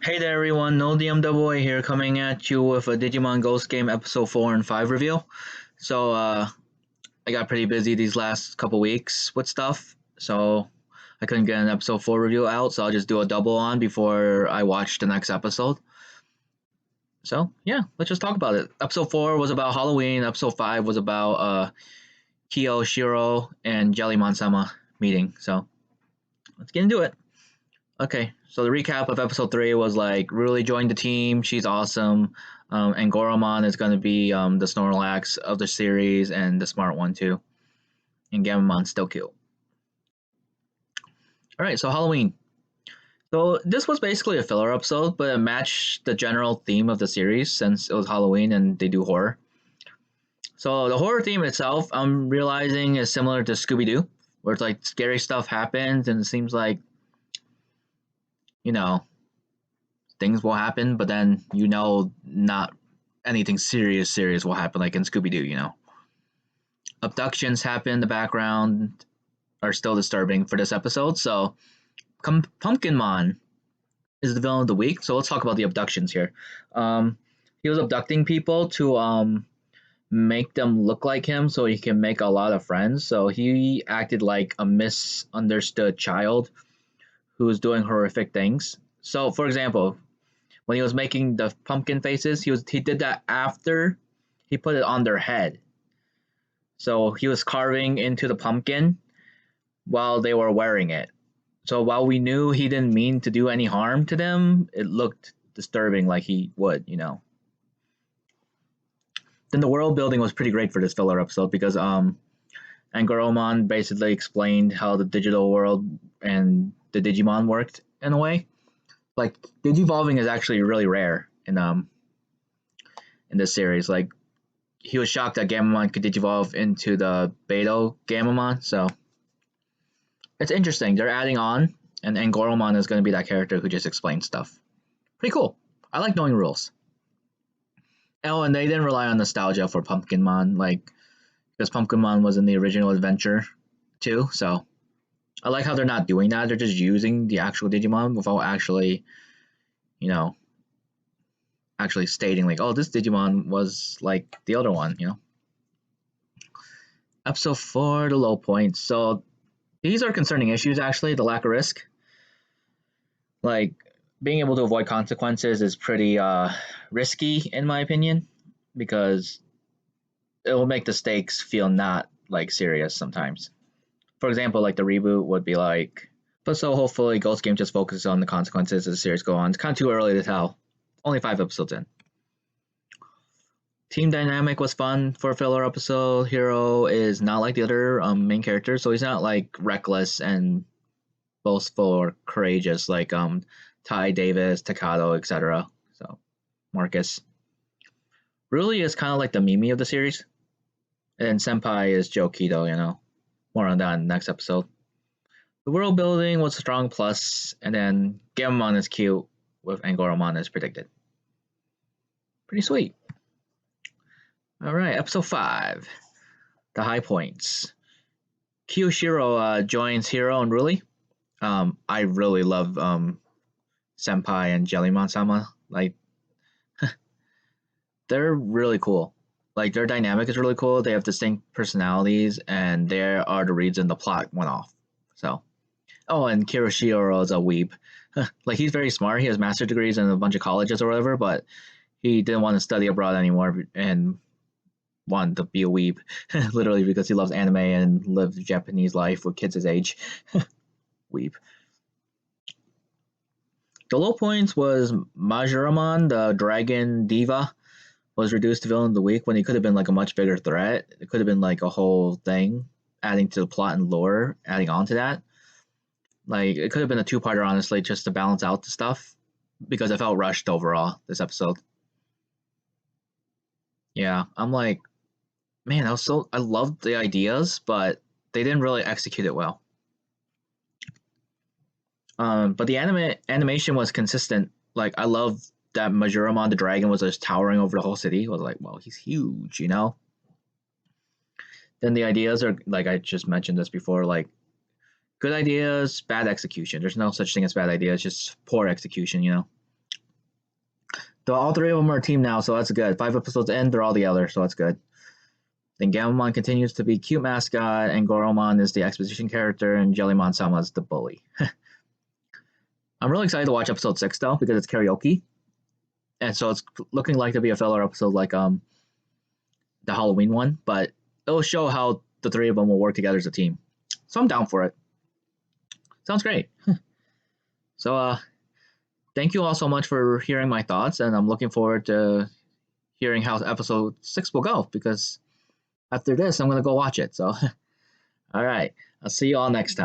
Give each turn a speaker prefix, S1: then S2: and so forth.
S1: Hey there everyone, No DMWA here coming at you with a Digimon Ghost Game episode 4 and 5 review. So I got pretty busy these last couple weeks with stuff, so I couldn't get an episode 4 review out, so I'll just do a double on before I watch the next episode. So yeah, let's just talk about it. Episode 4 was about Halloween, episode 5 was about Kyo, Shiro, and Jellymon-sama meeting, so let's get into it. Okay, so the recap of episode 3 was like really joined the team. She's awesome. And Goromon is going to be the Snorlax of the series and the smart one too. And Gamomon's still cute. Alright, so Halloween. So this was basically a filler episode, but it matched the general theme of the series since it was Halloween and they do horror. So the horror theme itself, I'm realizing, is similar to Scooby-Doo, where it's like scary stuff happens and it seems like you know, things will happen, but then not anything serious will happen like in Scooby Doo. Abductions happen in the background are still disturbing for this episode. So Pumpkinmon is the villain of the week. So let's talk about the abductions here. He was abducting people to make them look like him so he can make a lot of friends. So he acted like a misunderstood child who was doing horrific things. So, for example, when he was making the pumpkin faces, he did that after he put it on their head. So he was carving into the pumpkin while they were wearing it. So while we knew he didn't mean to do any harm to them, it looked disturbing like he would. Then the world building was pretty great for this filler episode because Angoromon basically explained how the digital world and the Digimon worked in a way. Like digivolving is actually really rare in this series. Like he was shocked that Gamamon could digivolve into the Beto Gamamon, so it's interesting. They're adding on, and Angoromon is going to be that character who just explains stuff. Pretty cool. I like knowing rules. Oh, and they didn't rely on nostalgia for Pumpkinmon, like because Pumpkinmon was in the original adventure too, so I like how they're not doing that. They're just using the actual Digimon without actually stating like, oh, this Digimon was like the other one. Episode 4, the low points. So these are concerning issues actually, the lack of risk. Like being able to avoid consequences is pretty risky in my opinion because it will make the stakes feel not like serious sometimes. For example, like the reboot would be like, but so hopefully Ghost Game just focuses on the consequences as the series go on. It's kind of too early to tell. Only 5 episodes in. Team dynamic was fun for a filler episode. Hero is not like the other main characters, so he's not like reckless and boastful or courageous like Ty Davis, Takato, etc. So Marcus really is kind of like the Mimi of the series, and Senpai is Joe Kido. More on that in the next episode. The world building was a strong plus, and then Gamamon is cute with Angoromon as predicted. Pretty sweet. Alright, episode 5. The high points. Kiyoshiro joins Hiro and Ruli. I really love Senpai and Jellymon-sama. Like, they're really cool. Like, their dynamic is really cool. They have distinct personalities, and they are the reason the plot went off. So, oh, and Kiyoshiro is a weeb. Like, he's very smart. He has master's degrees in a bunch of colleges or whatever, but he didn't want to study abroad anymore and wanted to be a weeb, literally because he loves anime and lives Japanese life with kids his age. Weeb. The low points was Majoramon, the dragon diva, was reduced to villain of the week when he could have been like a much bigger threat. It could have been like a whole thing, adding to the plot and lore, adding on to that. Like it could have been a two-parter, honestly, just to balance out the stuff, because I felt rushed overall this episode. Yeah, I'm like, man, I loved the ideas, but they didn't really execute it well. But the animation was consistent. Like I love that Majoramon the dragon was just towering over the whole city. I was like, well, he's huge. Then the ideas are like I just mentioned this before, like good ideas, bad execution. There's no such thing as bad ideas, just poor execution. all three of them are a team now, so that's good. 5 episodes in, they're all together, so that's good. Then Gamamon continues to be cute mascot, and Goromon is the exposition character, and Jellymon-sama is the bully. I'm really excited to watch episode 6 though, because it's karaoke, and so it's looking like to be a filler episode like the Halloween one, but it'll show how the three of them will work together as a team. So I'm down for it. Sounds great. So thank you all so much for hearing my thoughts, and I'm looking forward to hearing how episode 6 will go, because after this I'm gonna go watch it. So all right, I'll see you all next time.